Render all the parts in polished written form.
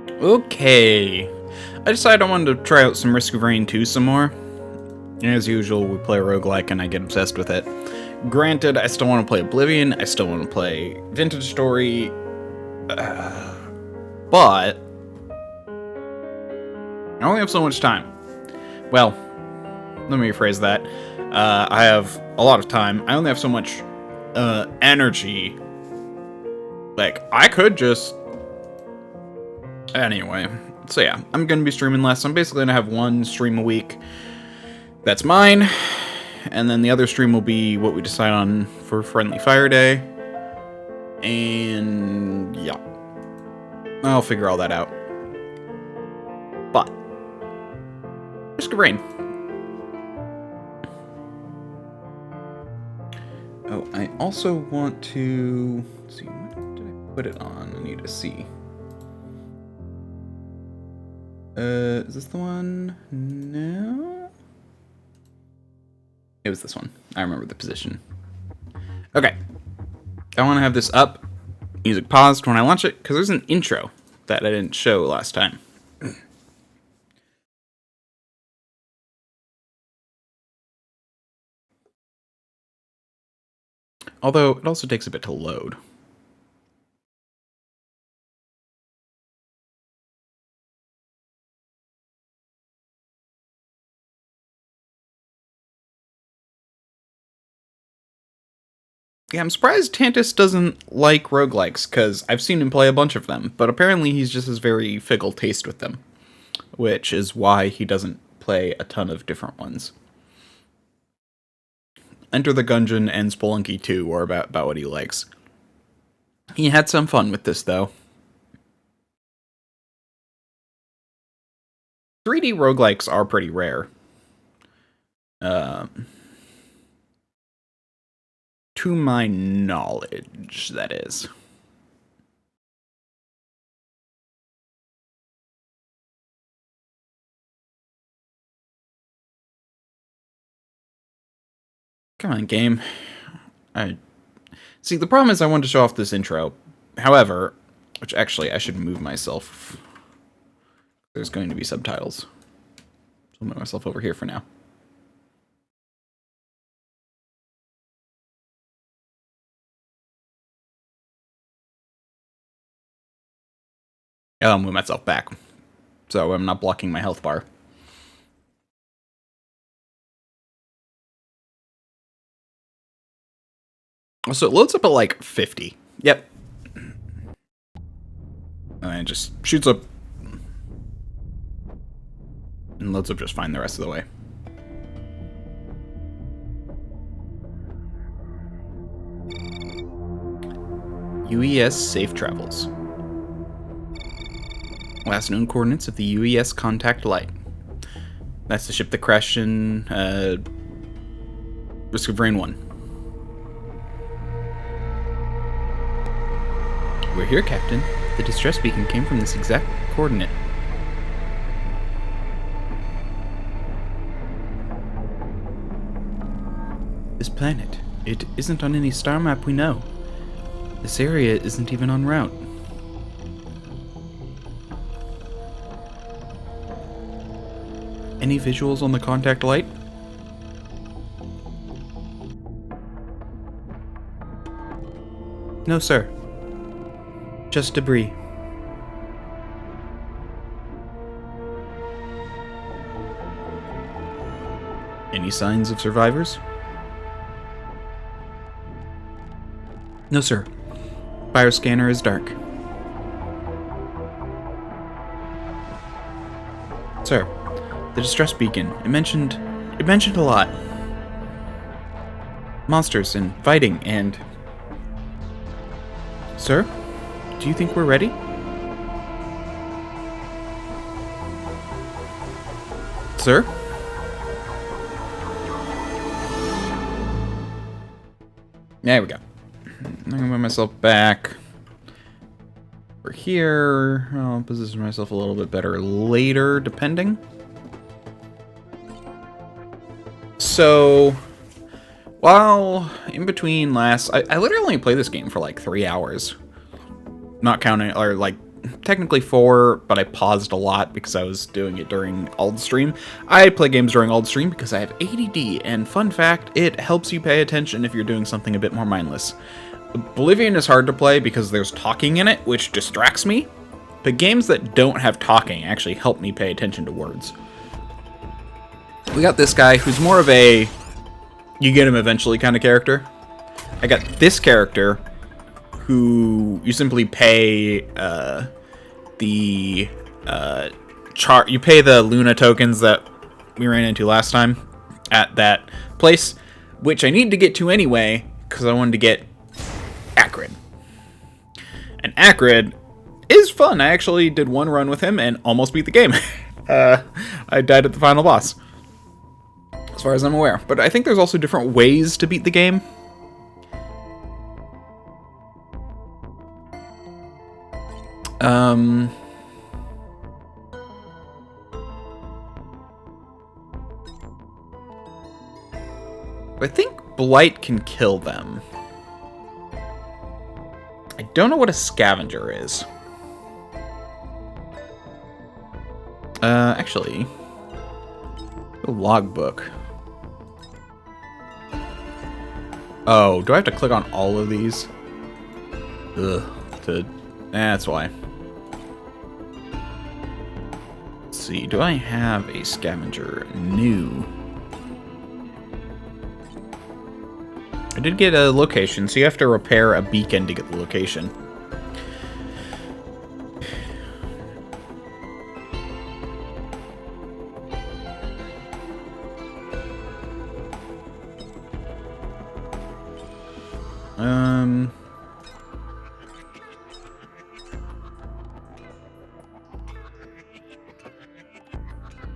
Okay. I decided I wanted to try out some Risk of Rain 2 some more. As usual, we play a roguelike and I get obsessed with it. Granted, I still want to play Oblivion, I still want to play Vintage Story, but I only have so much time. Well, let me rephrase that. I have a lot of time. I only have so much energy. Like, I could just... Anyway, so yeah, I'm going to be streaming less. I'm basically going to have one stream a week. That's mine. And then the other stream will be what we decide on for Friendly Fire Day. And yeah, I'll figure all that out. But Risk of Rain. Oh, I also want to... Let's see, what did I put it on? I need to see. Is this the one? No? It was this one. I remember the position. Okay. I want to have this up, music paused when I launch it, because there's an intro that I didn't show last time. Although, it also takes a bit to load. Yeah, I'm surprised Tantus doesn't like roguelikes, because I've seen him play a bunch of them, but apparently he's just has very fickle taste with them, which is why he doesn't play a ton of different ones. Enter the Gungeon and Spelunky 2 are about what he likes. He had some fun with this, though. 3D roguelikes are pretty rare. To my knowledge, that is. Come on, game. See, the problem is I wanted to show off this intro. However, which actually I should move myself. There's going to be subtitles. So I'll move myself over here for now. I'll move myself back, so I'm not blocking my health bar. So it loads up at like 50. Yep. And it just shoots up and loads up just fine the rest of the way. UES Safe Travels. Last known coordinates of the UES Contact Light. That's the ship that crashed in Risk of Rain 1. We're here, Captain. The distress beacon came from this exact coordinate. This planet, it isn't on any star map we know. This area isn't even en route. Any visuals on the contact light? No, sir. Just debris. Any signs of survivors? No, sir. Bioscanner is dark. Sir, the distress beacon. It mentioned a lot. Monsters and fighting and... Sir? Do you think we're ready? Sir? There we go. I'm gonna move myself back. Over here. I'll position myself a little bit better later, depending. So, while in between last... I literally only played this game for like 3 hours. Not counting, or like, technically 4, but I paused a lot because I was doing it during alt stream. I play games during alt stream because I have ADD, and fun fact, it helps you pay attention if you're doing something a bit more mindless. Oblivion is hard to play because there's talking in it, which distracts me, but games that don't have talking actually help me pay attention to words. We got this guy who's more of a you get him eventually kind of character. I got this character who you simply pay you pay the Luna tokens that we ran into last time at that place, which I need to get to anyway because I wanted to get Acrid. And Acrid is fun. I actually did one run with him and almost beat the game. I died at the final boss, as far as I'm aware. But I think there's also different ways to beat the game. I think Blight can kill them. I don't know what a scavenger is. Actually, a logbook. Oh, do I have to click on all of these? That's why. Let's see, do I have a scavenger? New. I did get a location, so you have to repair a beacon to get the location.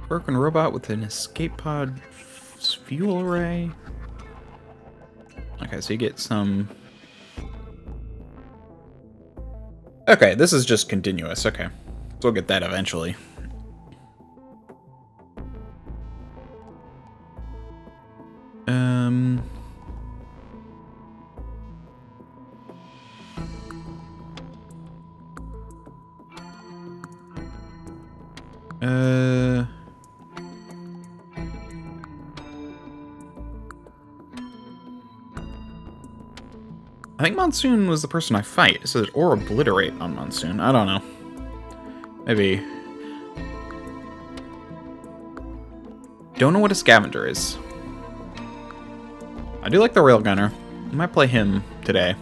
Broken robot with an escape pod fuel array. Okay, so you get some... Okay, this is just continuous. Okay, so we'll get that eventually. I think Monsoon was the person I fight. It says or obliterate on Monsoon. I don't know. Maybe. Don't know what a scavenger is. I do like the railgunner. I might play him today.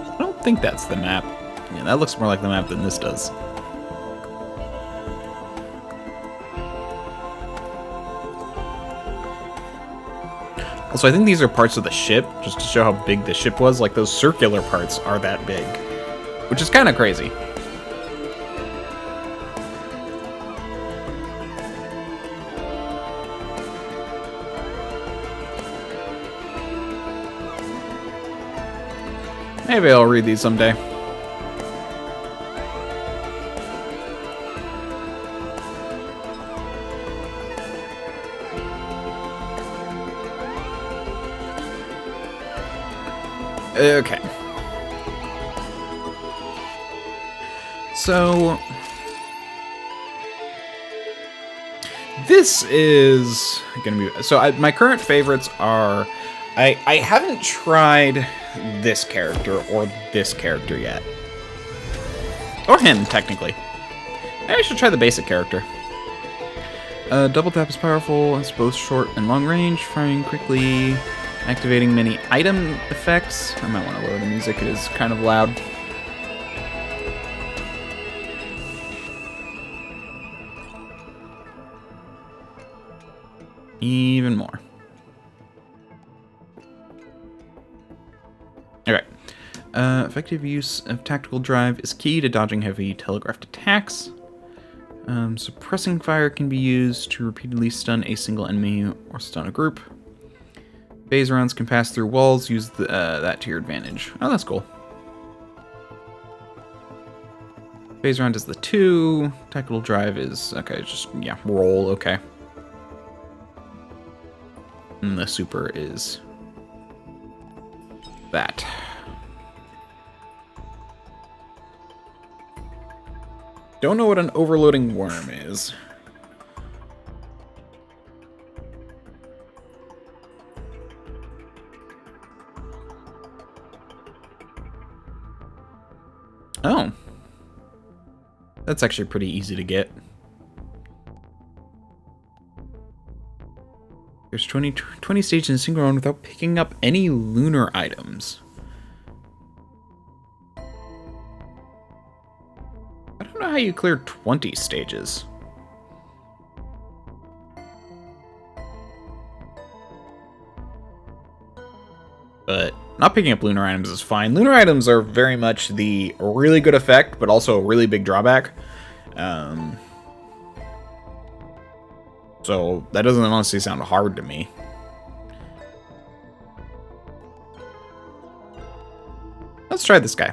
I don't think that's the map. Yeah, that looks more like the map than this does. Also, I think these are parts of the ship, just to show how big the ship was. Like, those circular parts are that big, which is kind of crazy. Maybe I'll read these someday. Okay. So this is gonna be my current favorites are I haven't tried this character or this character yet. Or him, technically. Maybe I should try the basic character. Double tap is powerful, it's both short and long range, firing quickly, activating many item effects. I might want to lower the music, it is kind of loud. Even more. Okay. Effective use of tactical drive is key to dodging heavy telegraphed attacks. Suppressing fire can be used to repeatedly stun a single enemy or stun a group. Phase rounds can pass through walls. Use that to your advantage. Oh, that's cool. Phase round is the 2. Tactical drive is... Okay, just, yeah, roll, okay. And the super is... that. Don't know what an overloading worm is. Oh. That's actually pretty easy to get. There's 20 stages in a single run without picking up any lunar items. I don't know how you clear 20 stages. But not picking up lunar items is fine. Lunar items are very much the really good effect, but also a really big drawback. So that doesn't honestly sound hard to me. Let's try this guy.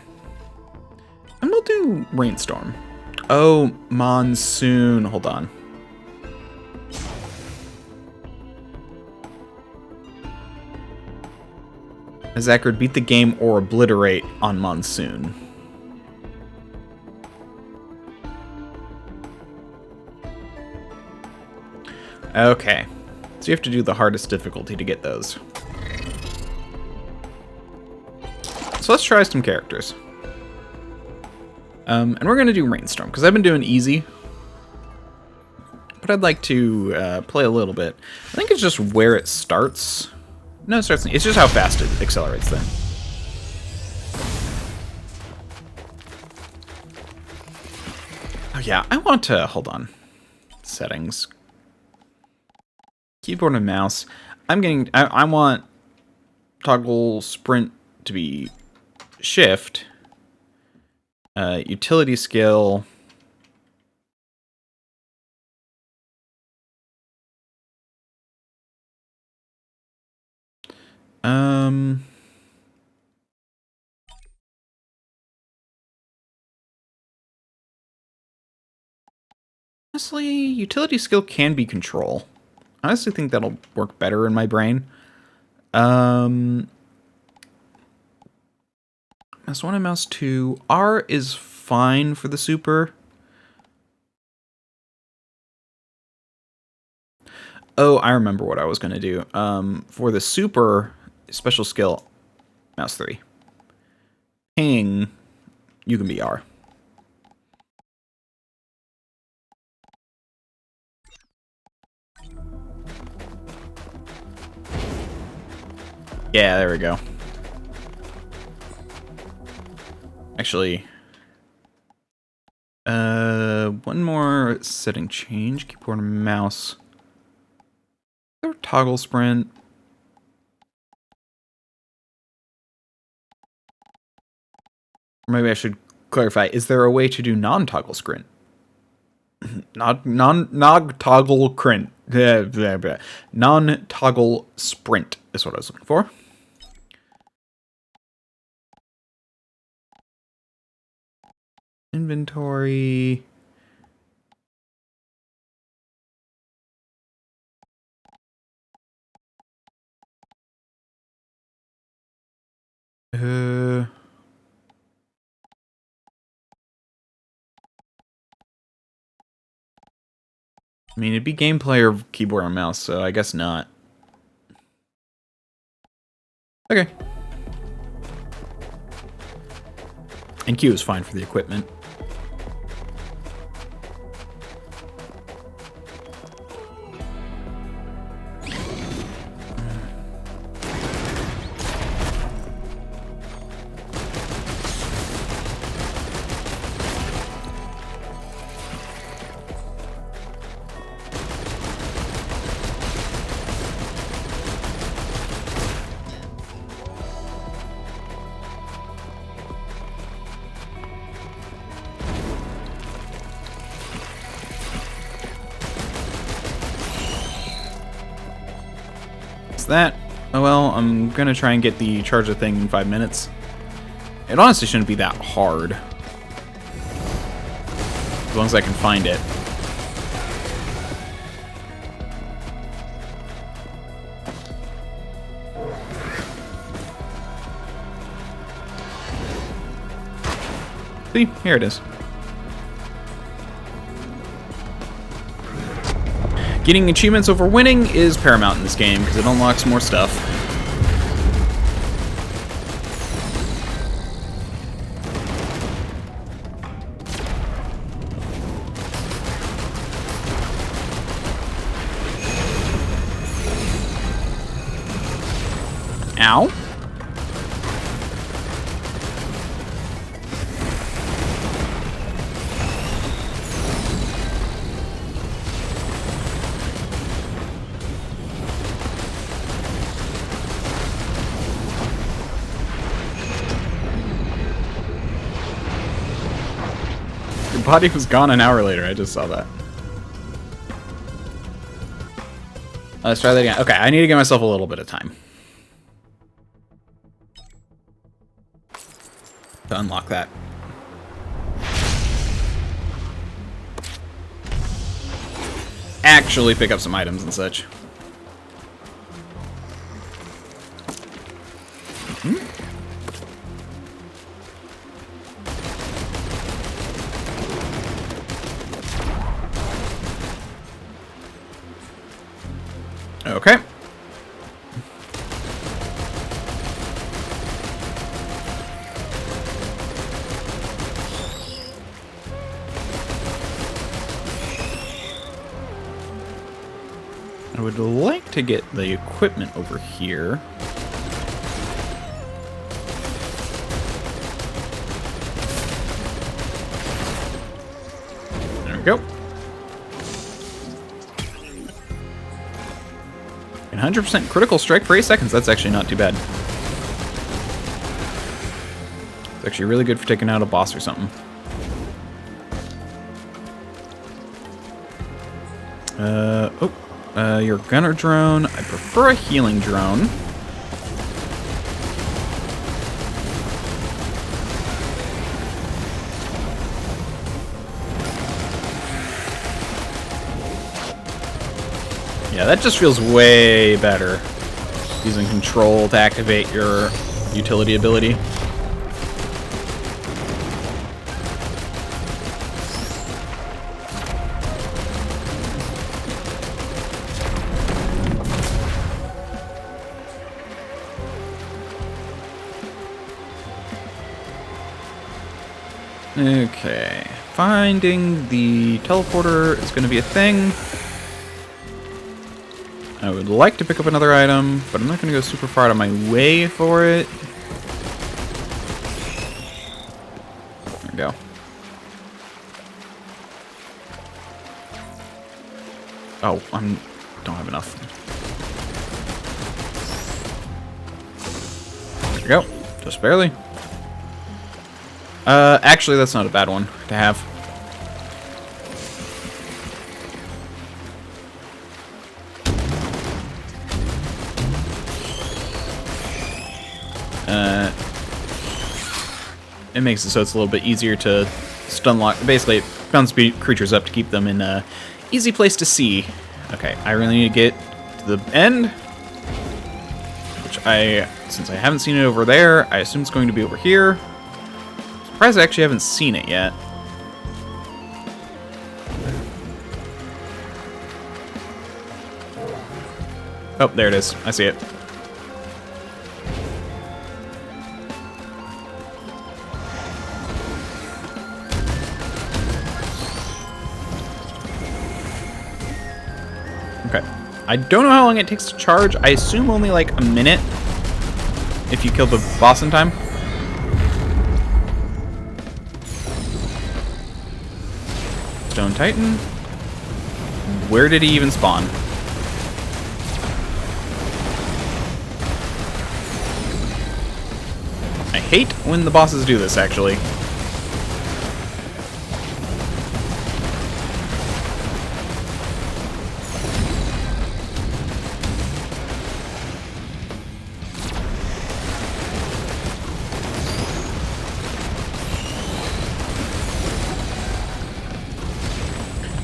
And we'll do Rainstorm. Oh, Monsoon. Hold on. Zachary, beat the game or obliterate on Monsoon. Okay. So you have to do the hardest difficulty to get those. So let's try some characters. And we're going to do Rainstorm, because I've been doing easy. But I'd like to play a little bit. I think it's just where it starts. No, it starts. It's just how fast it accelerates then. Oh yeah, I want to... Hold on. Settings. Keyboard and mouse. I want toggle sprint to be shift. Utility skill. Honestly, utility skill can be control. I honestly think that'll work better in my brain. Mouse 1 and mouse 2. R is fine for the super. Oh, I remember what I was going to do. For the super, special skill, mouse 3. Ping, you can be R. Yeah, there we go. Actually, one more setting change. Keyboard and mouse. Or toggle sprint. Or maybe I should clarify. Is there a way to do non-toggle sprint? Non-toggle sprint. Non-toggle sprint is what I was looking for. Inventory. I mean, it'd be gameplay or keyboard and mouse, so I guess not. Okay. And Q is fine for the equipment. That. Oh well, I'm gonna try and get the charger thing in 5 minutes. It honestly shouldn't be that hard. As long as I can find it. See, here it is. Getting achievements over winning is paramount in this game because it unlocks more stuff. Ow. Your body was gone an hour later. I just saw that. Let's try that again. Okay, I need to give myself a little bit of time to unlock that. Actually pick up some items and such. Okay. I would like to get the equipment over here. There we go. 100% critical strike for 8 seconds. That's actually not too bad. It's actually really good for taking out a boss or something. Your gunner drone. I prefer a healing drone. Yeah, that just feels way better. Using control to activate your utility ability. Okay, finding the teleporter is going to be a thing. I would like to pick up another item, but I'm not going to go super far out of my way for it. There we go. Oh, don't have enough. There we go. Just barely. Actually, that's not a bad one to have. It makes it so it's a little bit easier to stun lock. Basically, it bounce creatures up to keep them in a easy place to see. Okay, I really need to get to the end, which since I haven't seen it over there, I assume it's going to be over here. Surprised I actually haven't seen it yet. Oh, there it is. I see it. Okay. I don't know how long it takes to charge. I assume only like a minute if you kill the boss in time. Stone Titan. Where did he even spawn? I hate when the bosses do this, actually.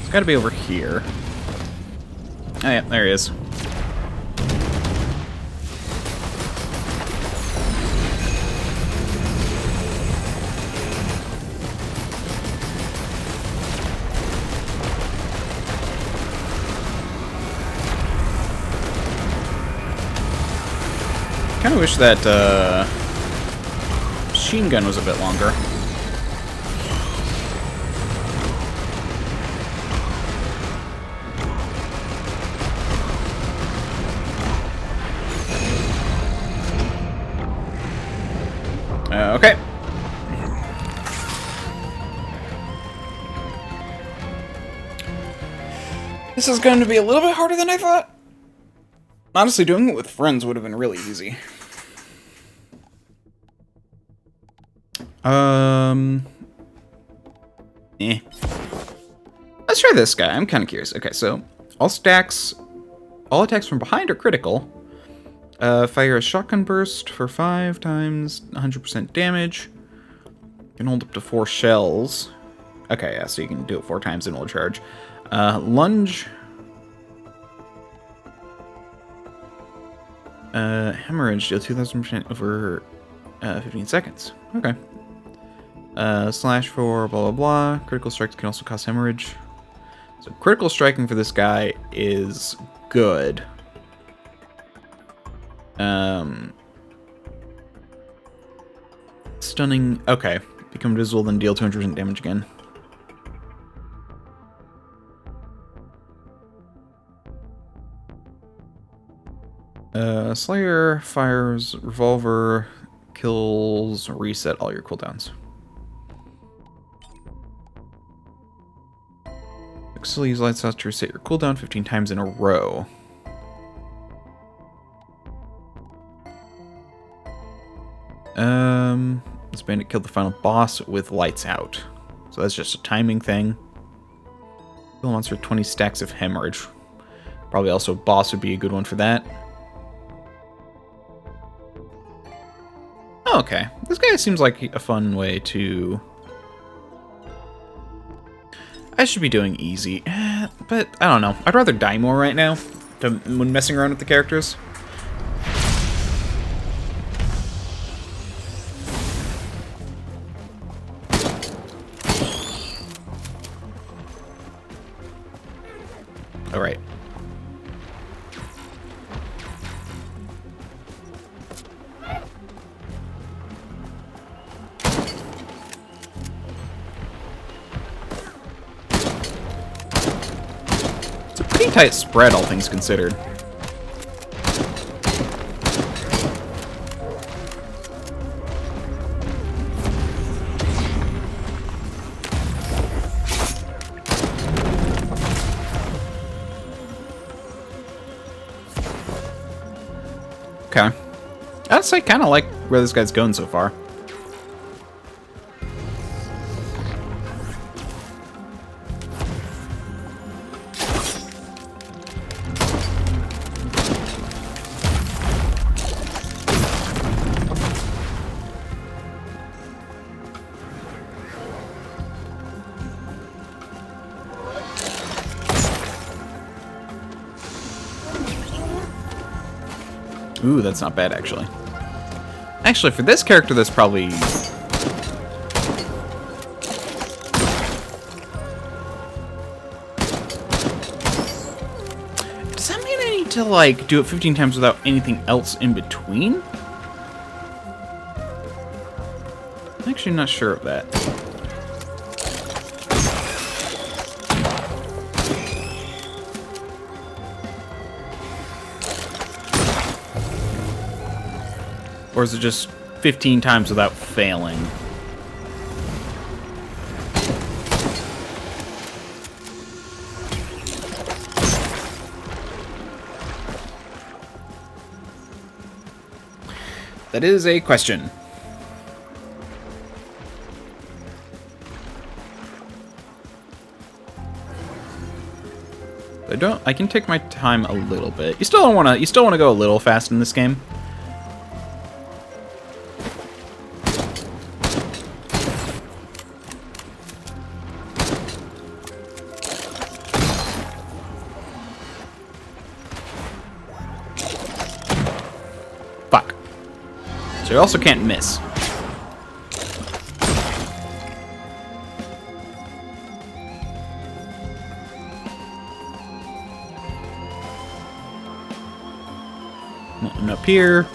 It's gotta be over here. Oh yeah, there he is. Kinda wish that machine gun was a bit longer. Okay. This is going to be a little bit harder than I thought. Honestly, doing it with friends would have been really easy. Let's try this guy. I'm kind of curious. Okay, so all attacks from behind are critical. Fire a shotgun burst for 5 times 100% damage. Can hold up to 4 shells. Okay, yeah, so you can do it 4 times and it'll charge. Lunge. Hemorrhage, deal 2000% over 15 seconds. Okay. Slash for blah blah blah. Critical strikes can also cause hemorrhage. So critical striking for this guy is good. Stunning. Okay. Become visible, then deal 200% damage again. Slayer fires revolver, kills, reset all your cooldowns. Still use light sauce to reset your cooldown 15 times in a row. This bandit killed the final boss with lights out. So that's just a timing thing. Kill a monster with 20 stacks of hemorrhage. Probably also boss would be a good one for that. Oh, okay. This guy seems like a fun way to... I should be doing easy, but I don't know. I'd rather die more right now when messing around with the characters. All right. Pretty tight spread, all things considered. Okay. Honestly, I kind of like where this guy's going so far. Ooh, that's not bad, actually. Actually, for this character, that's probably... Does that mean I need to, like, do it 15 times without anything else in between? I'm actually not sure of that. Or is it just 15 times without failing? That is a question. I can take my time a little bit. You still want to go a little fast in this game. So you also can't miss. Nothing up here.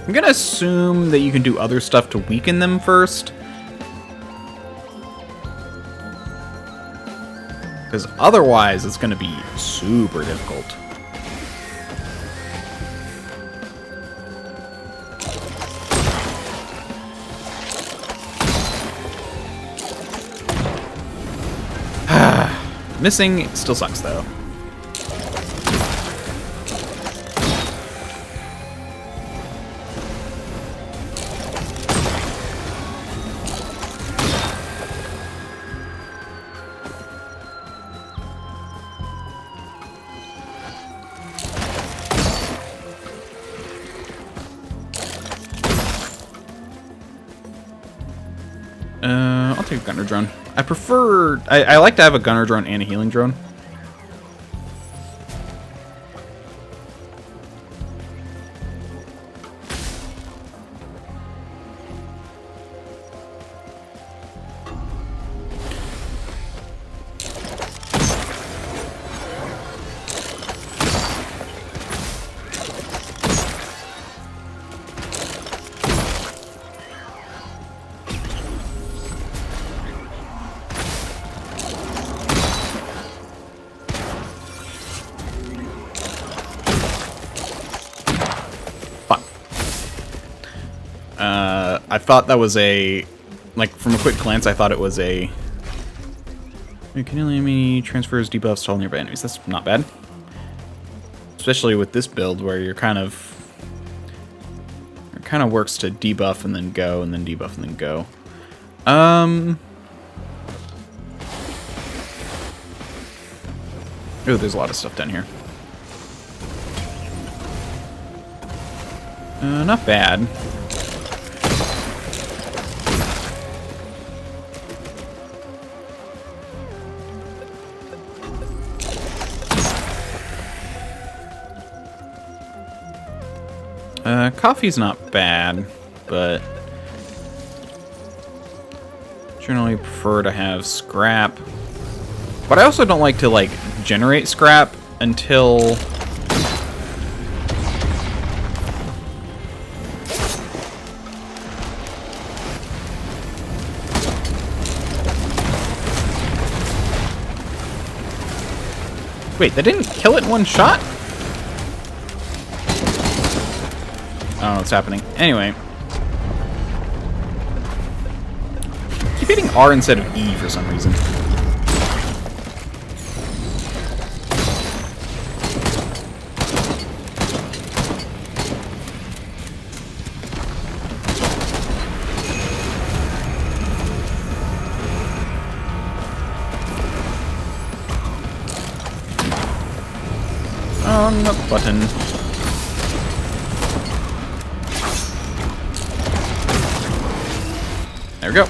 I'm gonna assume that you can do other stuff to weaken them first. Because otherwise, it's gonna be super difficult. Missing still sucks, though. I'll take a gunner drone. I prefer... I like to have a gunner drone and a healing drone. I thought that was a... Like, from a quick glance, I thought it was a... Continually transfers debuffs to all nearby enemies. That's not bad. Especially with this build, where you're kind of... It kind of works to debuff and then go, and then debuff and then go. Oh, there's a lot of stuff down here. Not bad. Coffee's not bad, but generally prefer to have scrap. But I also don't like to, like, generate scrap until... Wait, that didn't kill it in one shot? I don't know what's happening. Anyway. I keep hitting R instead of E for some reason. On the button. There we go.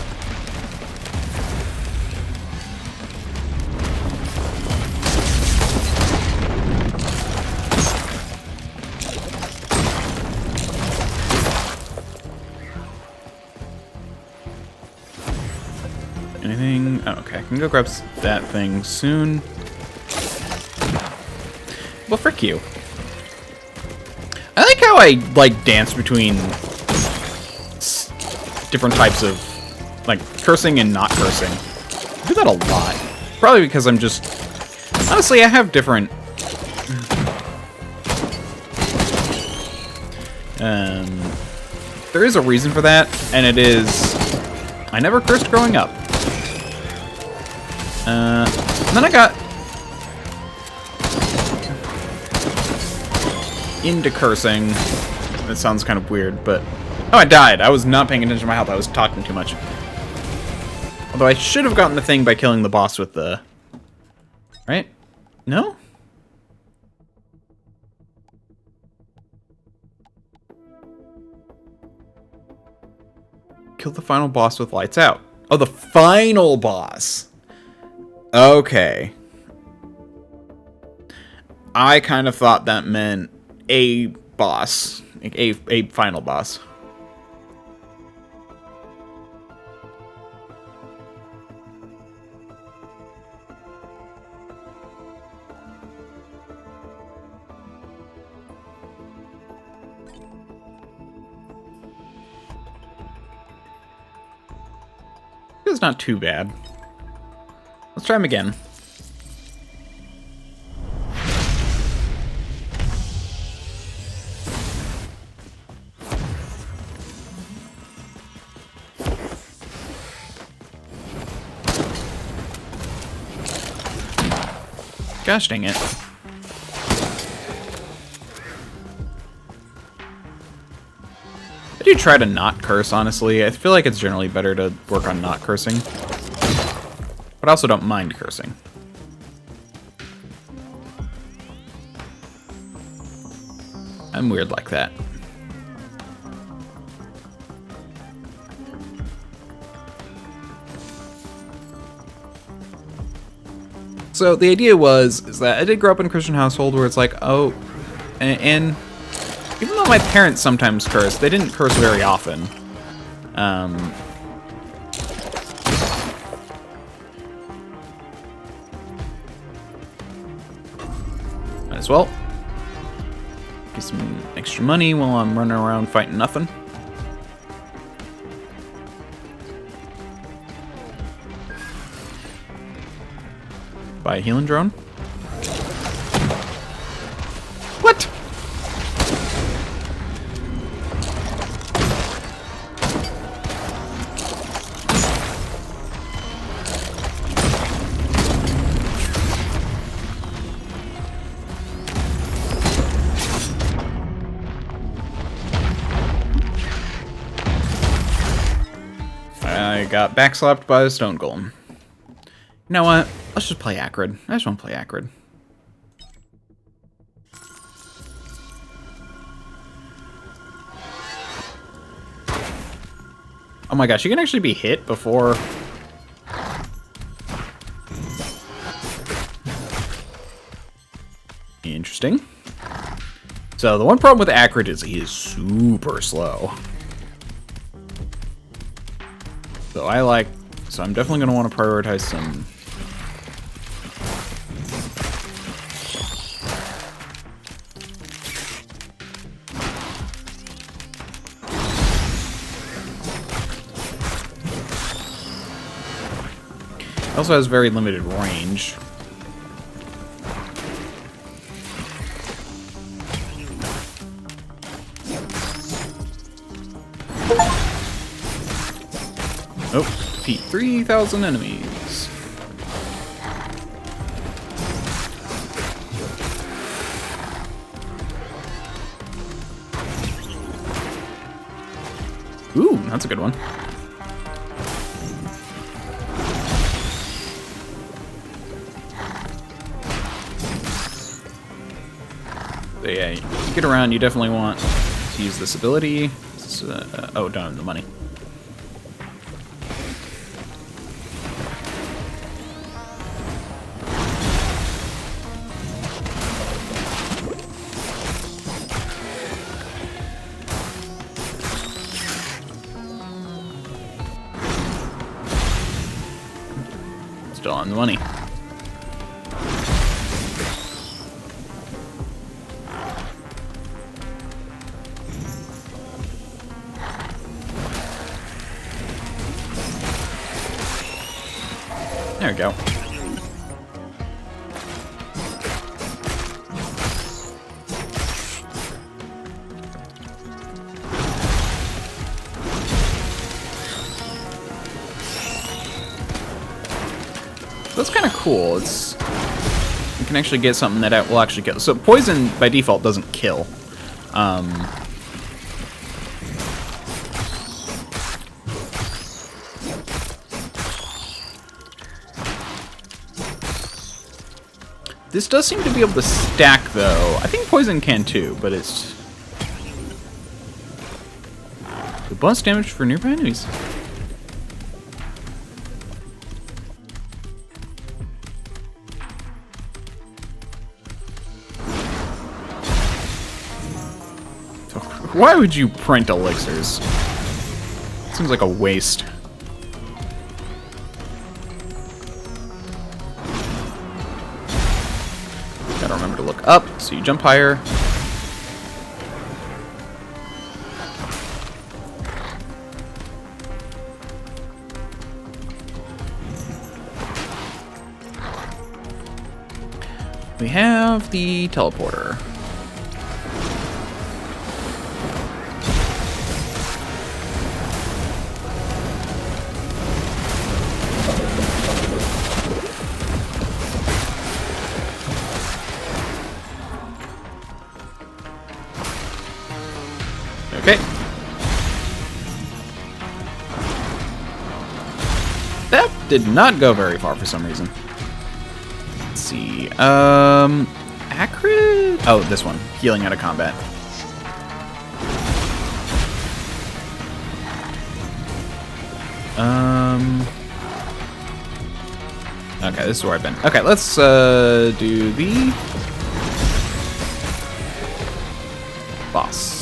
Anything? Oh, okay, I can go grab that thing soon. Well, frick you. I like how I, like, dance between different types of, like, cursing and not cursing. I do that a lot. Probably because I'm just... Honestly, I have different... There is a reason for that, and it is... I never cursed growing up. And then I got... into cursing. That sounds kind of weird, but... Oh, I died. I was not paying attention to my health. I was talking too much. Although I should have gotten the thing by killing the boss with the... Right? No? Kill the final boss with lights out. Oh, the final boss. Okay. I kind of thought that meant a boss, like a final boss. It's not too bad. Let's try him again. Gosh dang it. I do try to not curse, honestly. I feel like it's generally better to work on not cursing. But I also don't mind cursing. I'm weird like that. So the idea is that I did grow up in a Christian household where it's like, oh, and even though my parents sometimes curse, they didn't curse very often. Might as well get some extra money while I'm running around fighting nothing. Buy a healing drone. What? I got backslapped by a stone golem. You know what? Let's just play Acrid. I just want to play Acrid. Oh my gosh, you can actually be hit before... Interesting. So the one problem with Acrid is he is super slow. So I'm definitely going to want to prioritize some... It also has very limited range. Oh, defeat 3,000 enemies. Ooh, that's a good one. So yeah, you get around, you definitely want to use this ability. Oh, don't have the money. Still on the money. There we go. That's kind of cool. You can actually get something that will actually kill. So poison by default doesn't kill. This does seem to be able to stack, though. I think poison can too, but it's... The bonus damage for nearby enemies. Why would you print elixirs? Seems like a waste. Gotta remember to look up, so you jump higher. We have the teleporter. Okay. That did not go very far for some reason. Let's see. Acrid? Oh, this one. Healing out of combat. Okay, this is where I've been. Okay, let's do the boss.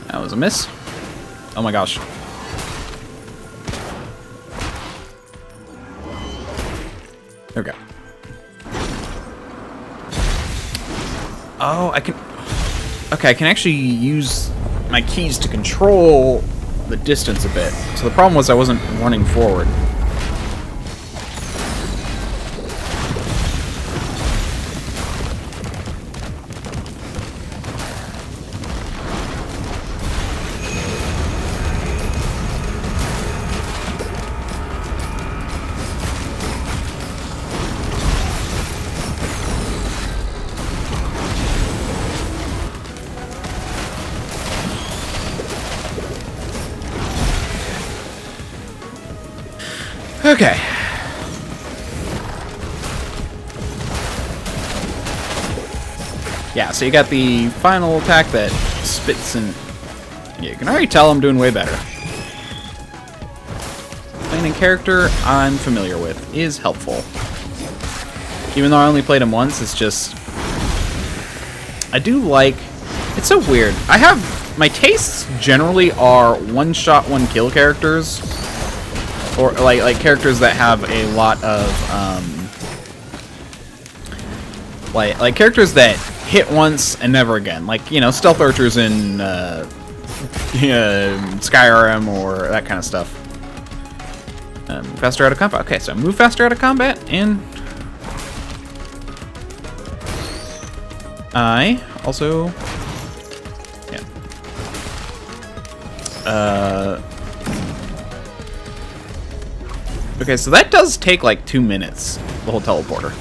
That was a miss. Oh my gosh. There we go. Oh, I can... Okay, I can actually use my keys to control the distance a bit. So the problem was I wasn't running forward. Okay. Yeah, so you got the final attack that spits and... Yeah, you can already tell I'm doing way better. Playing a character I'm familiar with is helpful. Even though I only played him once, it's just... I do like... It's so weird. I have... My tastes generally are one-shot, one-kill characters. Or like characters that have a lot of like characters that hit once and never again, like, you know, stealth archers in Skyrim or that kind of stuff. Faster out of combat. Okay, so move faster out of combat, and I also okay, so that does take like 2 minutes, the whole teleporter.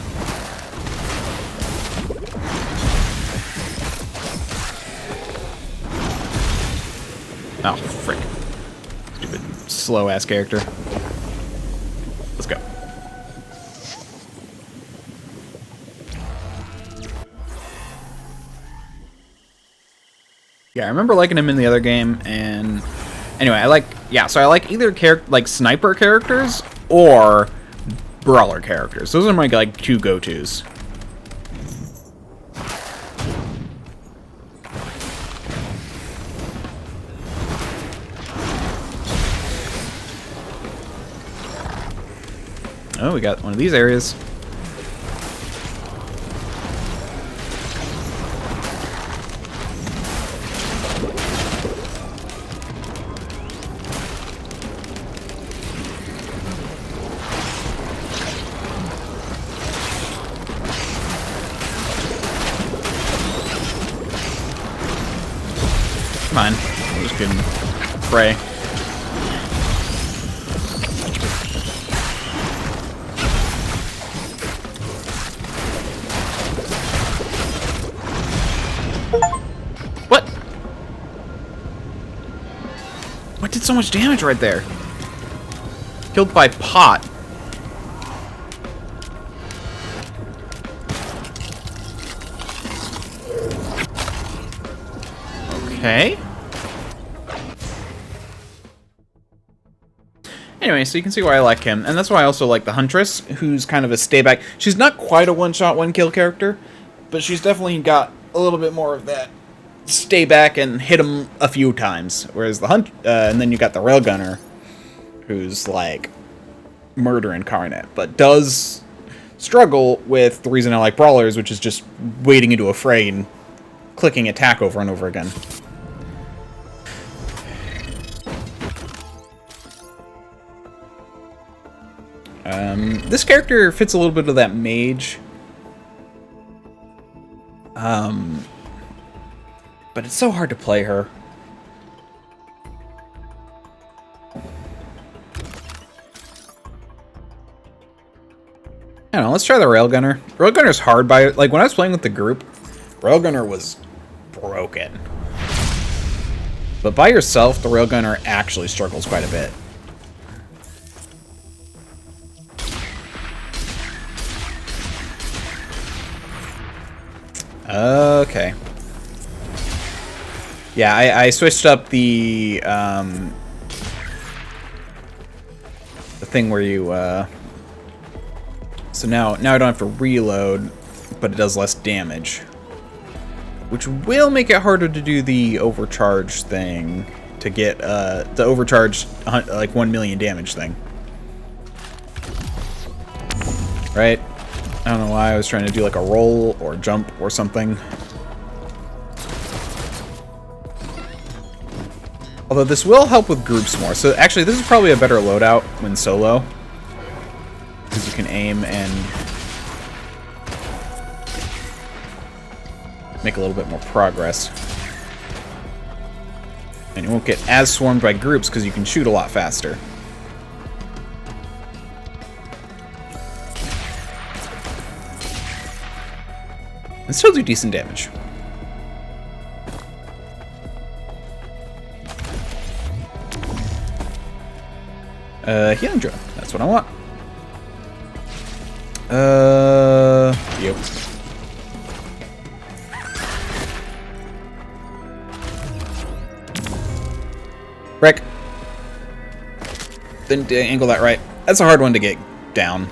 Oh, frick. Stupid, slow-ass character. Let's go. Yeah, I remember liking him in the other game, and... Anyway, I like either like sniper characters or brawler characters. Those are my like 2 go-tos. Oh, we got one of these areas. Fine. I'm just gonna pray. What? What did so much damage right there? Killed by pot. Okay. Anyway, so you can see why I like him, and that's why I also like the Huntress, who's kind of a stay back. She's not quite a one-shot, one-kill character, but she's definitely got a little bit more of that stay back and hit him a few times. Whereas the and then you got the Railgunner, who's like murder incarnate, but does struggle with the reason I like brawlers, which is just wading into a fray and clicking attack over and over again. This character fits a little bit of that mage. But it's so hard to play her. I don't know, let's try the Railgunner. Railgunner's hard by, like, when I was playing with the group, Railgunner was broken. But by yourself, the Railgunner actually struggles quite a bit. Okay. Yeah, I switched up the thing where you, so now I don't have to reload, but it does less damage. Which will make it harder to do the overcharge thing, to get, the overcharge, like, 1 million damage thing. Right? I don't know why I was trying to do, like, a roll or jump or something. Although this will help with groups more. So actually, this is probably a better loadout when solo. Because you can aim and make a little bit more progress. And you won't get as swarmed by groups because you can shoot a lot faster. And still do decent damage. Healing drone. That's what I want. Yep. Brick. Didn't angle that right. That's a hard one to get down.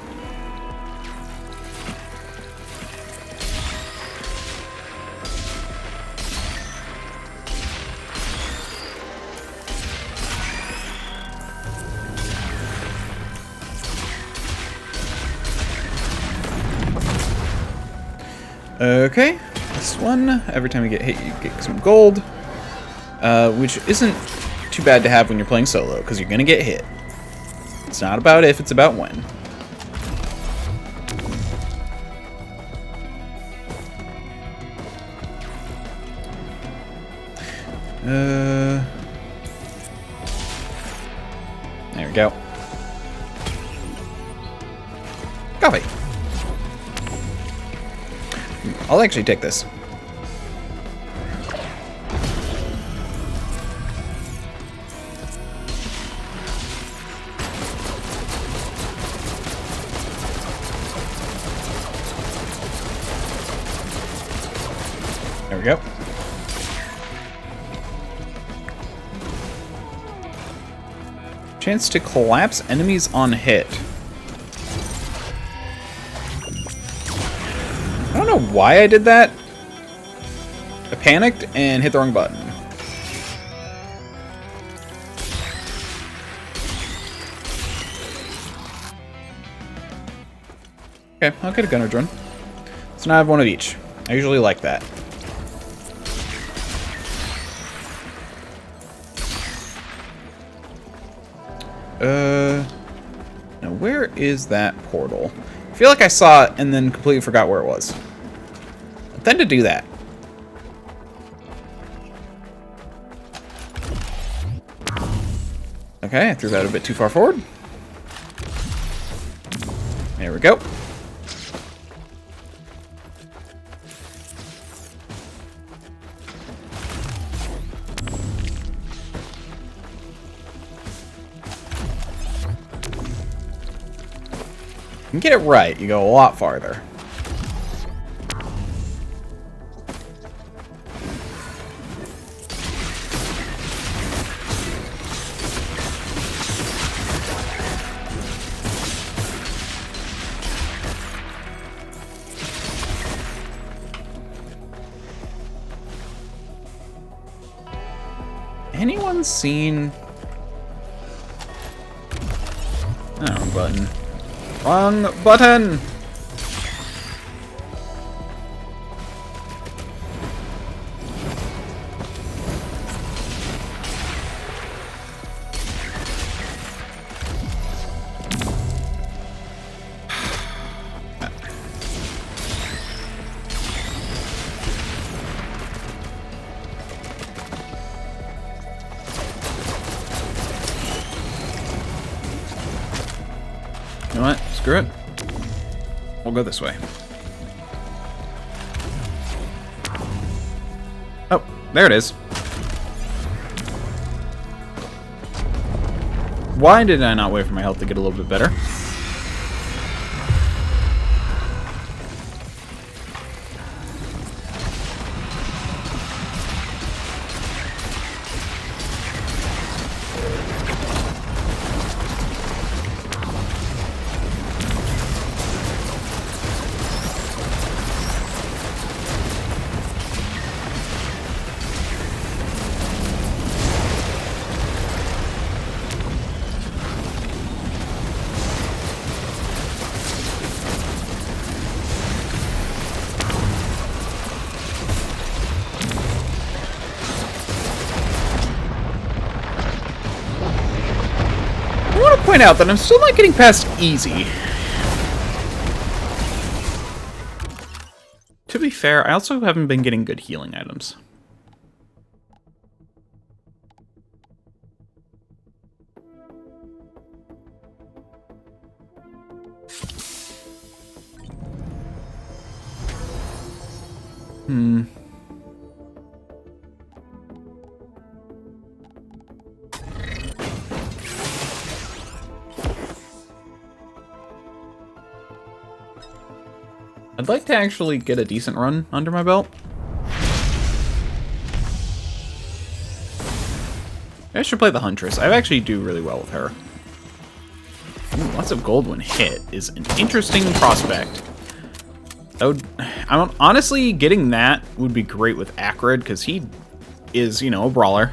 Okay, this one, every time you get hit, you get some gold, which isn't too bad to have when you're playing solo, because you're going to get hit. It's not about if, it's about when. There we go. Coffee. I'll actually take this. There we go. Chance to collapse enemies on hit. I don't know why I did that. I panicked and hit the wrong button. Okay, I'll get a gunner drone. So now I have one of each. I usually like that. Now where is that portal? I feel like I saw it and then completely forgot where it was. I tend to do that. Okay, I threw that a bit too far forward. There we go. You can get it right, you go a lot farther. anyone seen... Oh, wrong button. Wrong button! You know what? Screw it. We'll go this way. Oh, there it is. Why did I not wait for my health to get a little bit better? I want to point out that I'm still not getting past easy. To be fair, I also haven't been getting good healing items. I'd like to actually get a decent run under my belt. I should play the Huntress. I actually do really well with her. Ooh, lots of gold when hit is an interesting prospect. Honestly, getting that would be great with Acrid, because he is, you know, a brawler.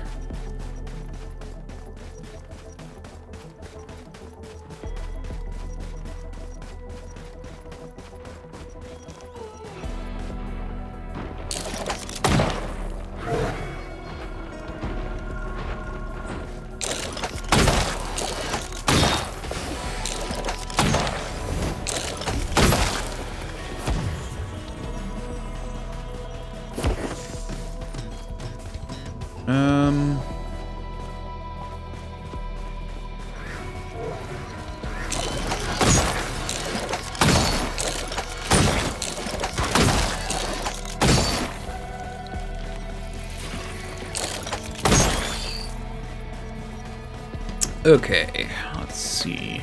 Okay, let's see.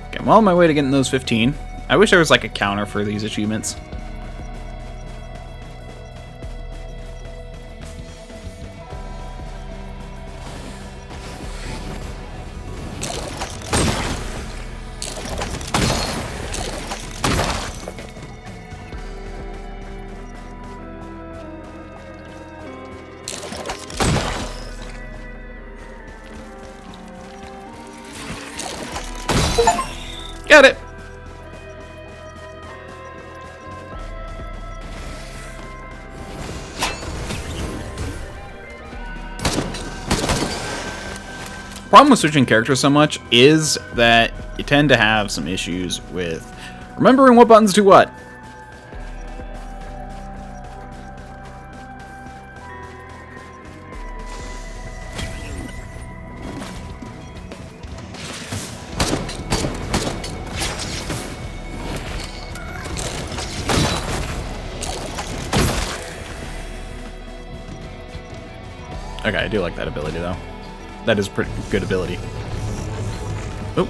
Okay, I'm well on my way to getting those 15. I wish there was like a counter for these achievements. Got it! Problem with switching characters so much is that you tend to have some issues with remembering what buttons do what. Okay, I do like that ability, though. That is pretty good ability. Oh,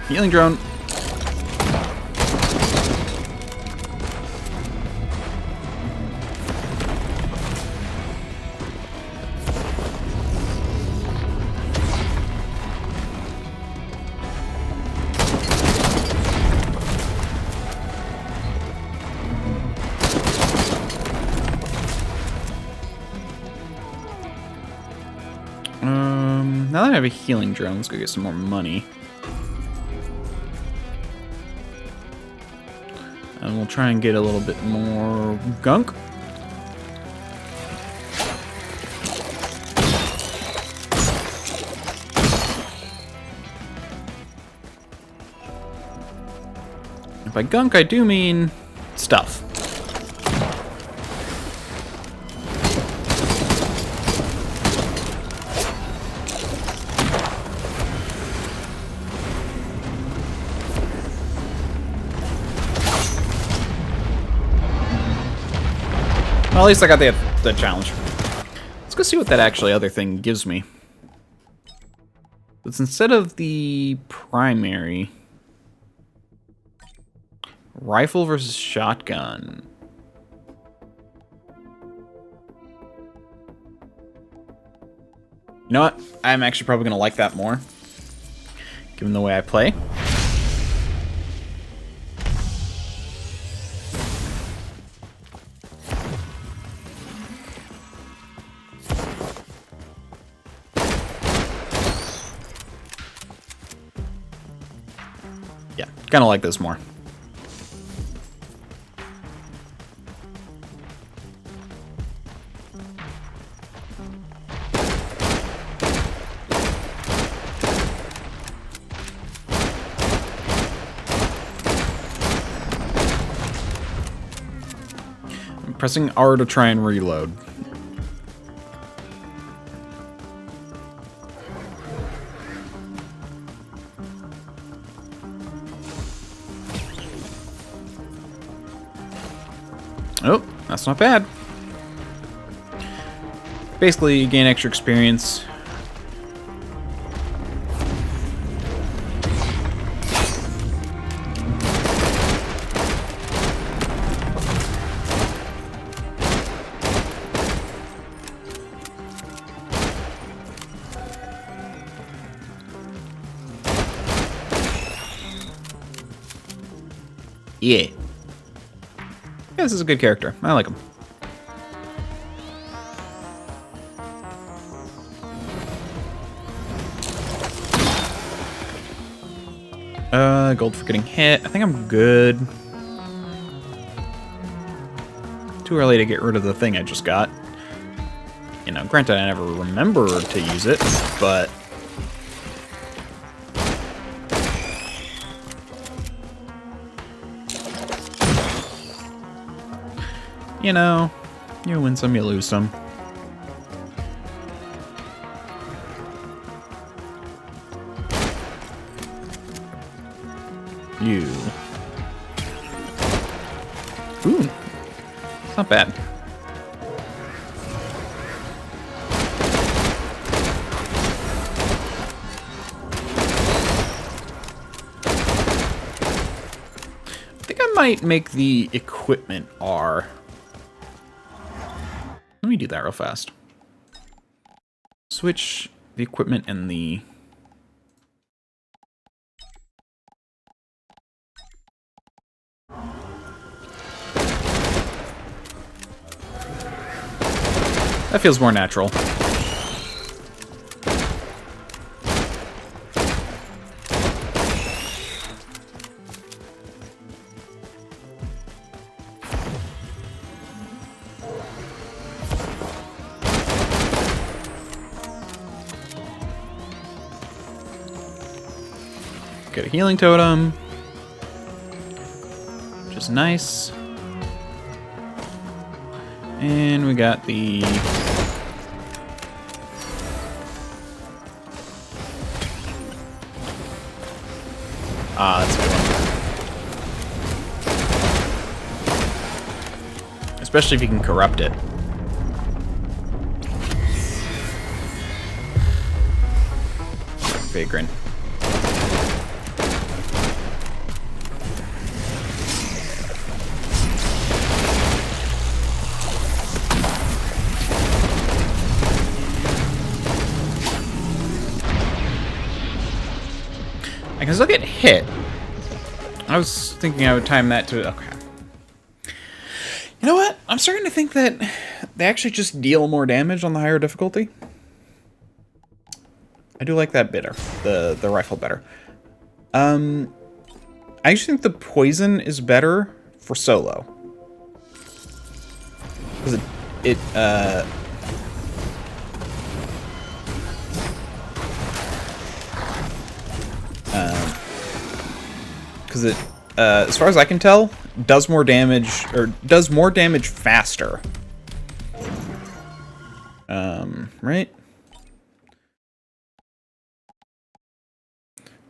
healing drone. don't have a healing drone. Let's go get some more money. And we'll try and get a little bit more gunk. By gunk, I do mean stuff. Well, at least I got the challenge. Let's go see what that actually other thing gives me. It's instead of the primary... Rifle versus shotgun. You know what? I'm actually probably going to like that more, given the way I play. Yeah, kind of like this more. Pressing R to try and reload. Oh, that's not bad. Basically, you gain extra experience. Yeah. Yeah, this is a good character. I like him. Gold for getting hit. I think I'm good. Too early to get rid of the thing I just got. You know, granted I never remember to use it, but... You know, you win some, you lose some. You. Ooh. It's not bad. I think I might make the equipment R. Let me do that real fast. Switch the equipment and the... That feels more natural. Get a healing totem, which is nice. And we got the... Ah, that's a good one. Especially if you can corrupt it. Vagrant. I can still get hit. I was thinking I would time that to... Okay. You know what? I'm starting to think that they actually just deal more damage on the higher difficulty. I do like that better. The rifle better. I actually think the poison is better for solo. Because because it, as far as I can tell, does more damage, or does more damage faster. Right?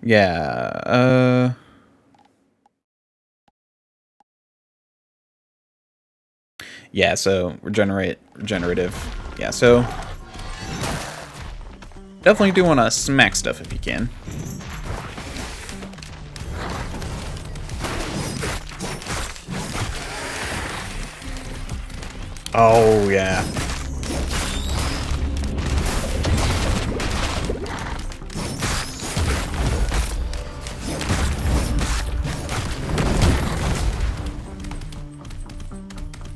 Yeah, yeah, so regenerative. Yeah, so definitely do want to smack stuff if you can. Oh, yeah.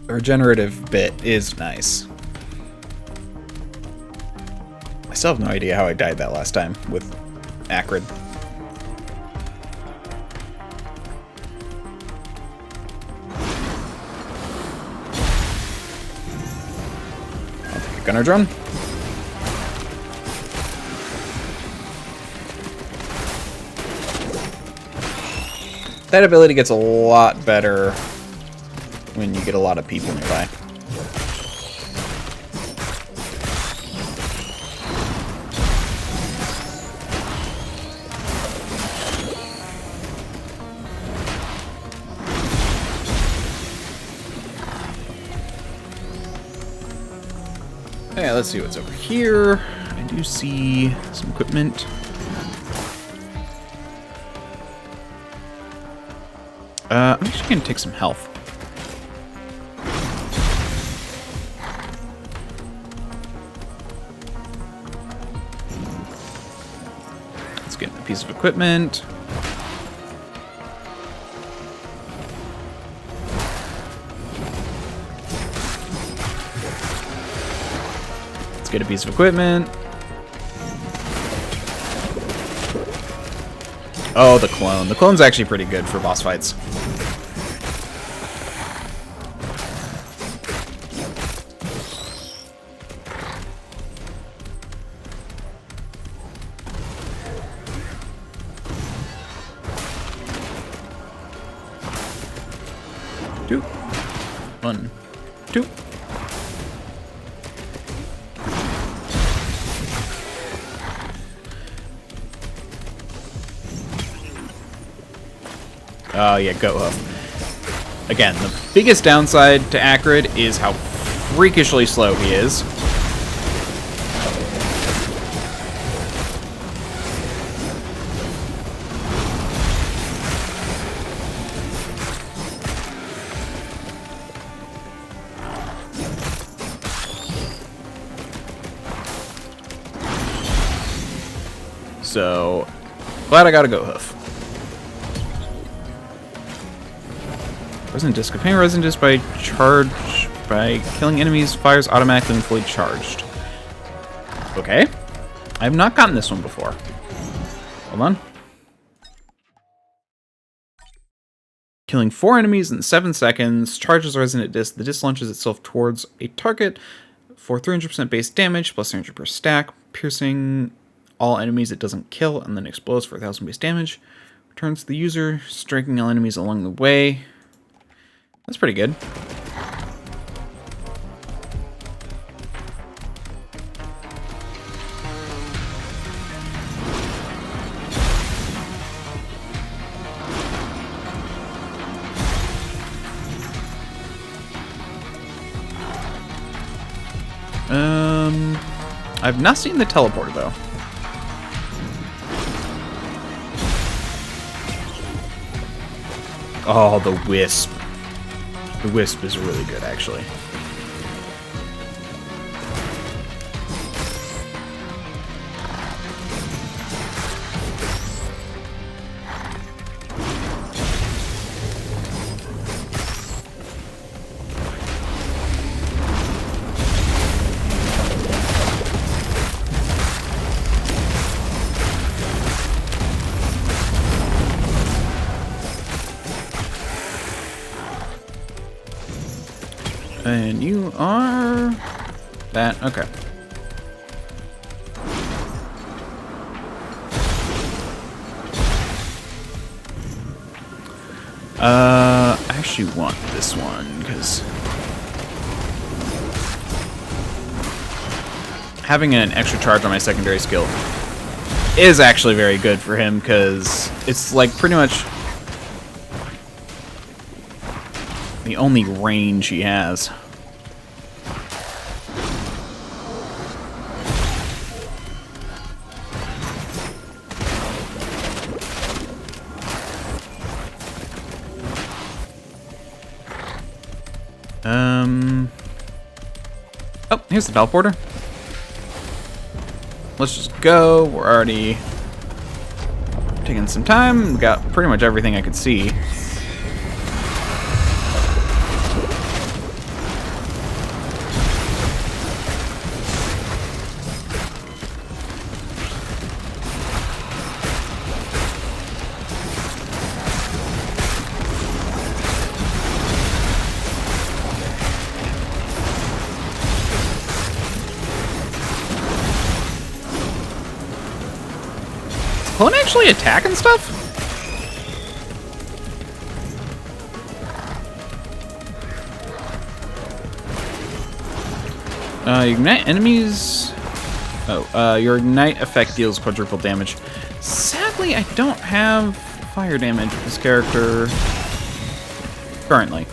The regenerative bit is nice. I still have no idea how I died that last time with Acrid. I'll take a gunner drone. That ability gets a lot better when you get a lot of people nearby. Okay, let's see what's over here. I do see some equipment. I'm actually gonna take some health. Let's get a piece of equipment. Let's get a piece of equipment. Oh, the clone. The clone's actually pretty good for boss fights. Two. 1, 2. Oh, yeah, Goat Hoof. Again, the biggest downside to Acrid is how freakishly slow he is. So, glad I got a Goat Hoof. Resin Disc. Obtain Resin Disc by killing enemies, fires automatically when fully charged. Okay. I have not gotten this one before. Hold on. Killing 4 enemies in 7 seconds. Charges Resonant Disc. The disc launches itself towards a target for 300% base damage, plus 300 per stack. Piercing all enemies it doesn't kill, and then explodes for 1000 base damage. Returns to the user, striking all enemies along the way. That's pretty good. I've not seen the teleporter though. Oh, the Wisp. The Wisp is really good, actually. And you are... that. Okay. I actually want this one, because having an extra charge on my secondary skill is actually very good for him, because it's like pretty much the only range he has. Oh, here's the teleporter. Let's just go. We're already taking some time. We got pretty much everything I could see. Clone actually attack and stuff? Ignite enemies. Oh, your ignite effect deals quadruple damage. Sadly, I don't have fire damage with this character currently.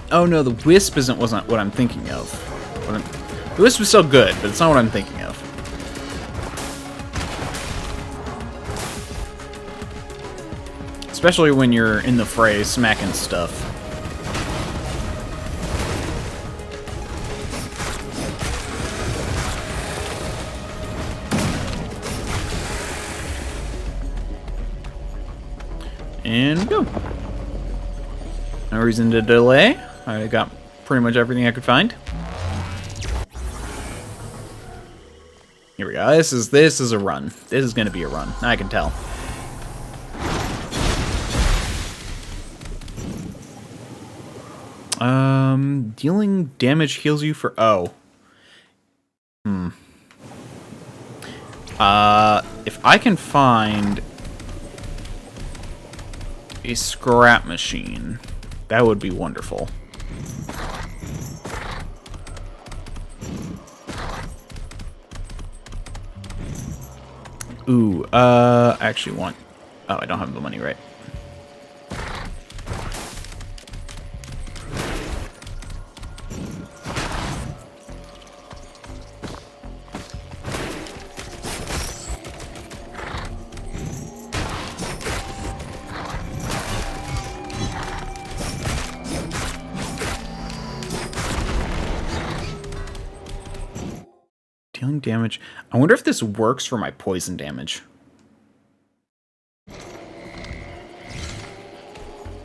Oh no, the Wisp wasn't what I'm thinking of. The Wisp is still good, but it's not what I'm thinking of. Especially when you're in the fray, smacking stuff. And go. No reason to delay. I got pretty much everything I could find. Here we go. This is a run. This is gonna be a run. I can tell. Dealing damage heals you for if I can find a scrap machine, that would be wonderful. Ooh, I actually want... oh, I don't have the money, right? Dealing damage. I wonder if this works for my poison damage.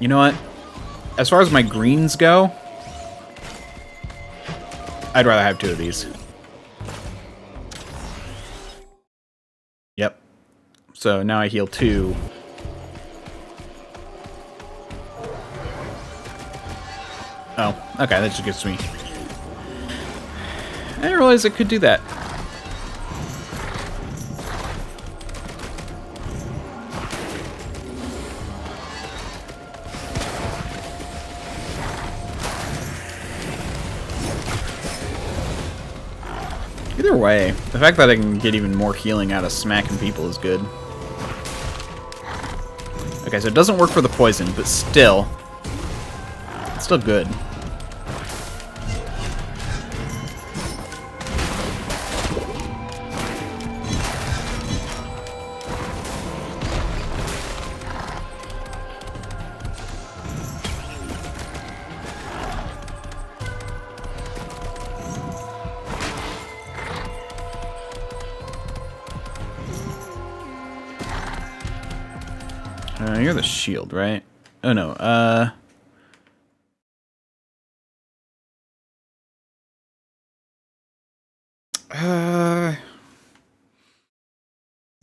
You know what? As far as my greens go, I'd rather have 2 of these. Yep. So now I heal 2. Oh, okay, that just gets me. I didn't realize it could do that. Either way, the fact that I can get even more healing out of smacking people is good. Okay, so it doesn't work for the poison, but still, it's still good. You're the shield, right? Oh no,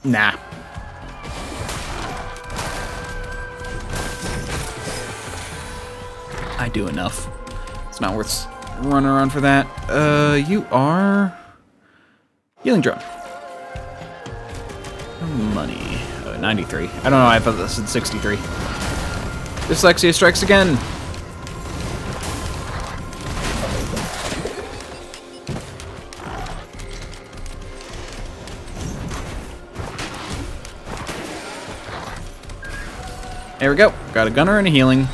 nah. I do enough. It's not worth running around for that. You are... Healing drum. Money. 93. I don't know, I thought this said 63. Dyslexia strikes again! There we go. Got a gunner and a healing.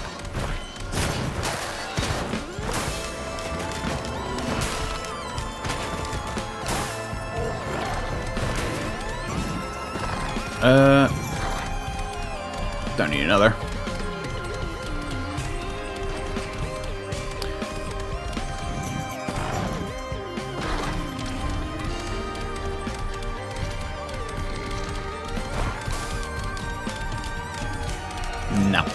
Don't need another. No.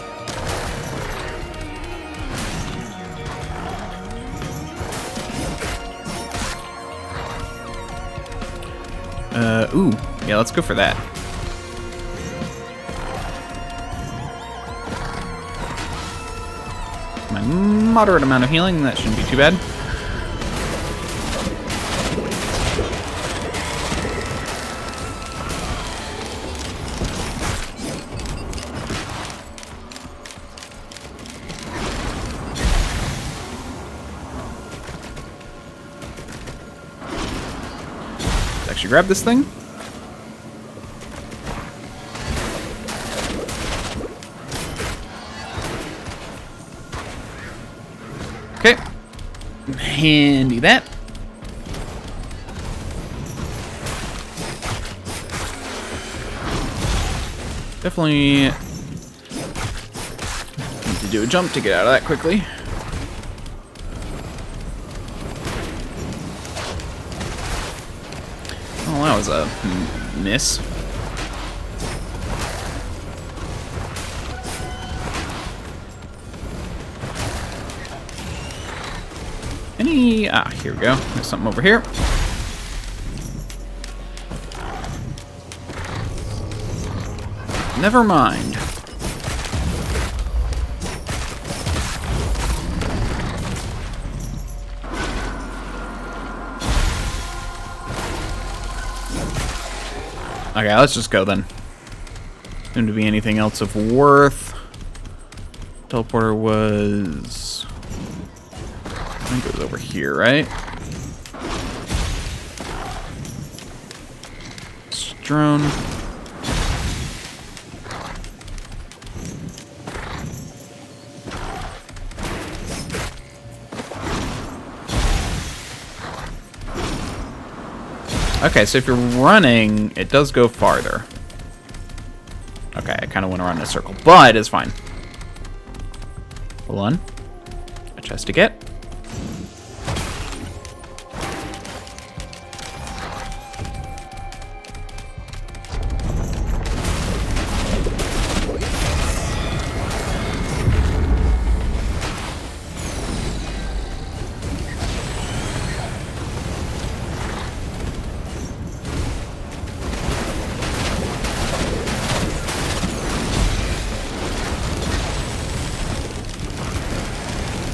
Ooh. Yeah, let's go for that. My moderate amount of healing, that shouldn't be too bad. Let's actually grab this thing. Okay. Handy that. Definitely need to do a jump to get out of that quickly. Oh, that was a miss. Here we go. There's something over here. Never mind. Okay, let's just go then. Seemed to be anything else of worth. Teleporter was... I think it was over here, right? Drone. Okay, so if you're running, it does go farther. Okay, I kind of went around in a circle, but it's fine. Hold on. A chest to get.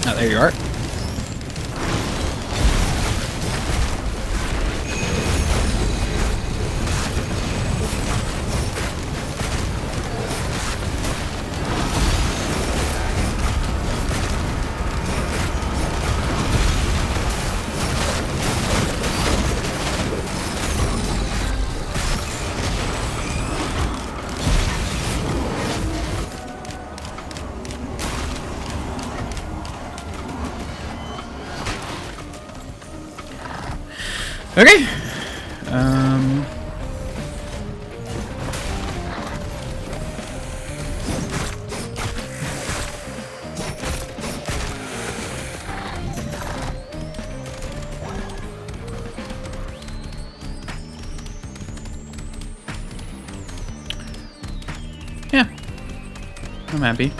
Oh, there you are. Okay. Yeah. I'm happy.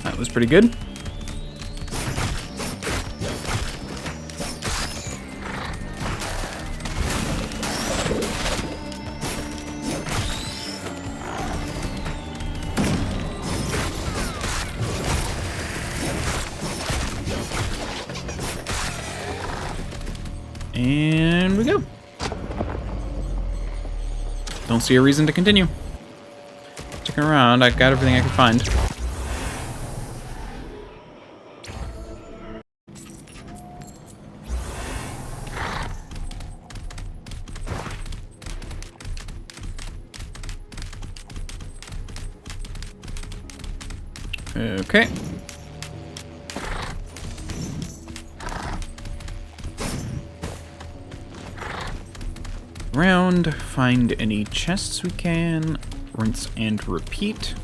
That was pretty good. And we go. Don't see a reason to continue. Sticking around, I got everything I could find. Okay. Around, find any chests we can, rinse and repeat.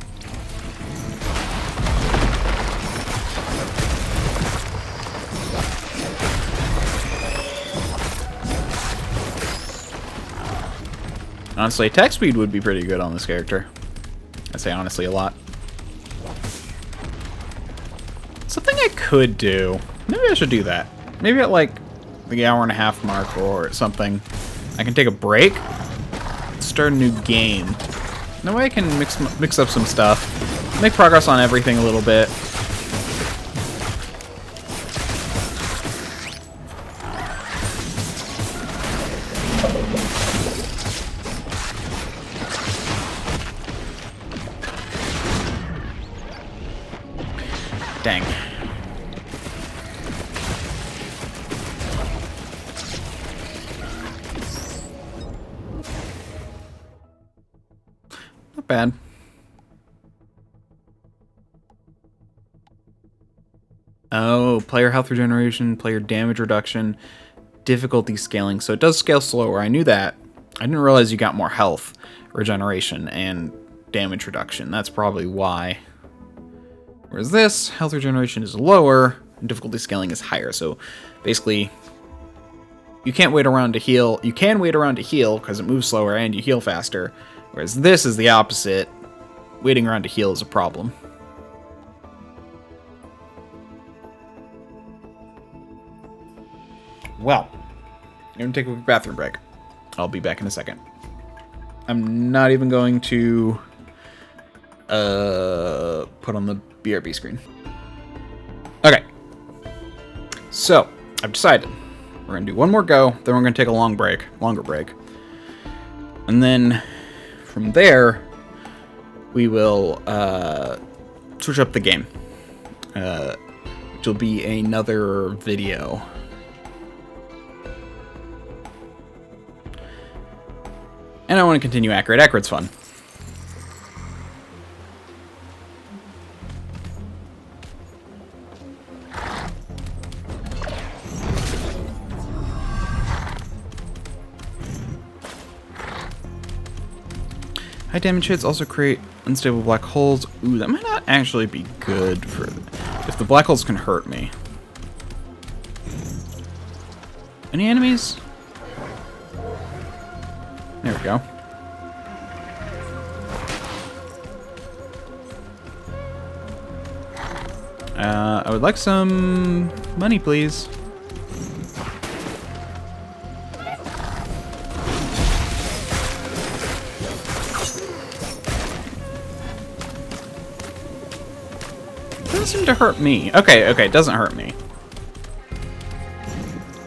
Honestly, attack speed would be pretty good on this character. I say honestly a lot. Something I could do. Maybe I should do that. Maybe at like the hour-and-a-half mark or something. I can take a break, start a new game. That way I can mix up some stuff, make progress on everything a little bit. Dang. Not bad. Oh, player health regeneration, player damage reduction, difficulty scaling. So it does scale slower. I knew that. I didn't realize you got more health regeneration and damage reduction. That's probably why. Whereas this, health regeneration is lower, and difficulty scaling is higher. So basically, you can't wait around to heal. You can wait around to heal because it moves slower and you heal faster. Whereas this is the opposite. Waiting around to heal is a problem. Well, I'm going to take a quick bathroom break. I'll be back in a second. I'm not even going to put on the BRB screen. Okay. So, I've decided. We're going to do one more go, then we're going to take a longer break. And then, from there, we will switch up the game. Which will be another video. And I want to continue Accurate. Accurate's fun. High damage hits also create unstable black holes. Ooh, that might not actually be good for... if the black holes can hurt me. Any enemies? There we go. I would like some money, please. Doesn't seem to hurt me. Okay, okay, it doesn't hurt me.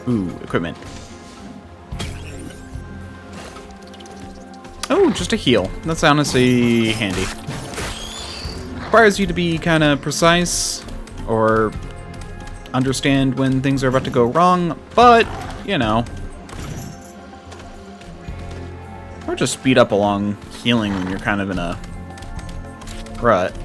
Ooh, equipment. Oh, just a heal. That's honestly handy. Requires you to be kind of precise or understand when things are about to go wrong, but, you know. Or just speed up along healing when you're kind of in a rut.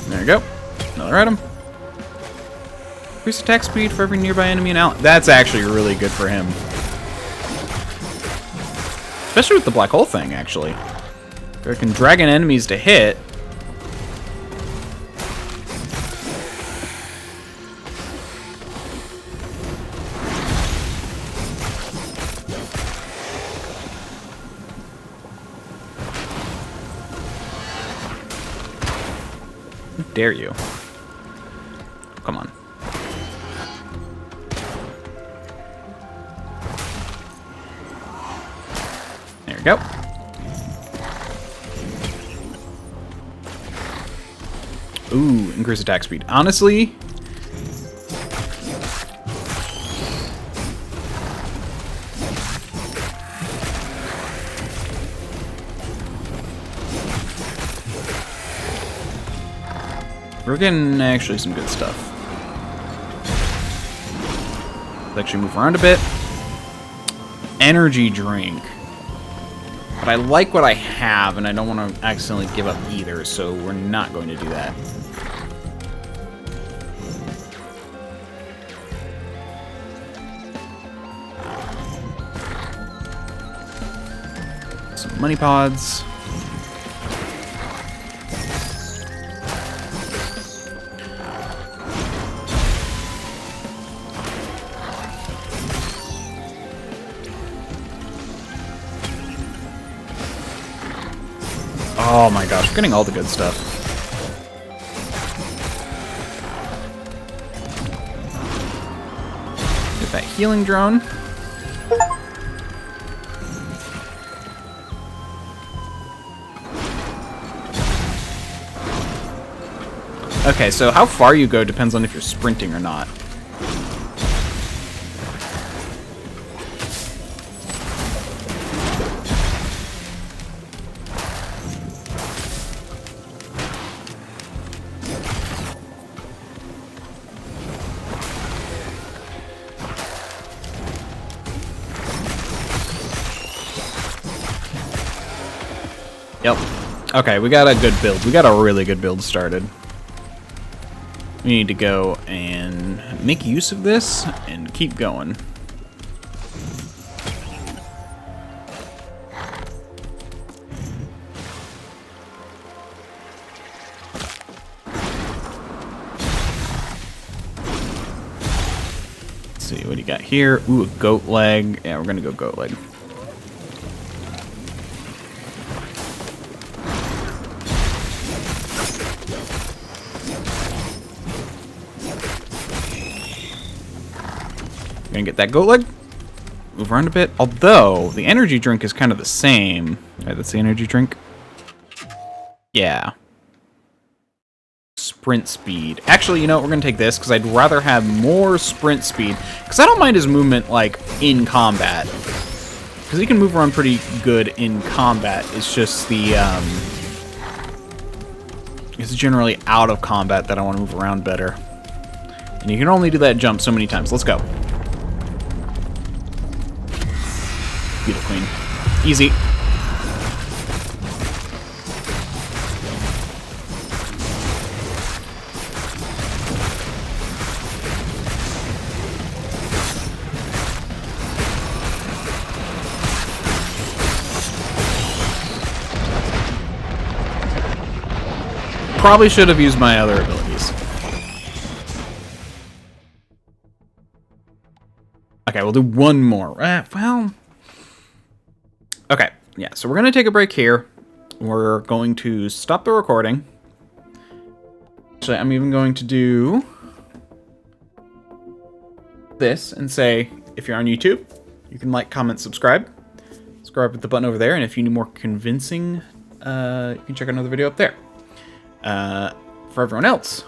There you go. Another item. Increase attack speed for every nearby enemy and ally. That's actually really good for him. Especially with the black hole thing, actually. I can drag in enemies to hit. How dare you? Come on. There we go. Ooh, increase attack speed. Honestly, we're getting actually some good stuff. Let's actually move around a bit. Energy drink. But I like what I have, and I don't want to accidentally give up either, so we're not going to do that. Some money pods. Oh my gosh, we're getting all the good stuff. Get that healing drone. Okay, so how far you go depends on if you're sprinting or not. Yep. Okay, we got a good build. We got a really good build started. We need to go and make use of this and keep going. Let's see, what do you got here? Ooh, a goat leg. Yeah, we're gonna go goat leg. Gonna get that goat leg. Move around a bit. Although, the energy drink is kind of the same. Alright, that's the energy drink. Yeah. Sprint speed. Actually, you know what? We're gonna take this, because I'd rather have more sprint speed. Because I don't mind his movement, like, in combat. Because he can move around pretty good in combat. It's just the, it's generally out of combat that I want to move around better. And you can only do that jump so many times. Let's go. Beetle Queen. Easy. Probably should have used my other abilities. Okay, we'll do one more. Well... Okay, yeah, so we're going to take a break here. We're going to stop the recording. Actually, I'm even going to do this and say, if you're on YouTube, you can like, comment, subscribe. Subscribe with the button over there, and if you need more convincing, you can check out another video up there. For everyone else,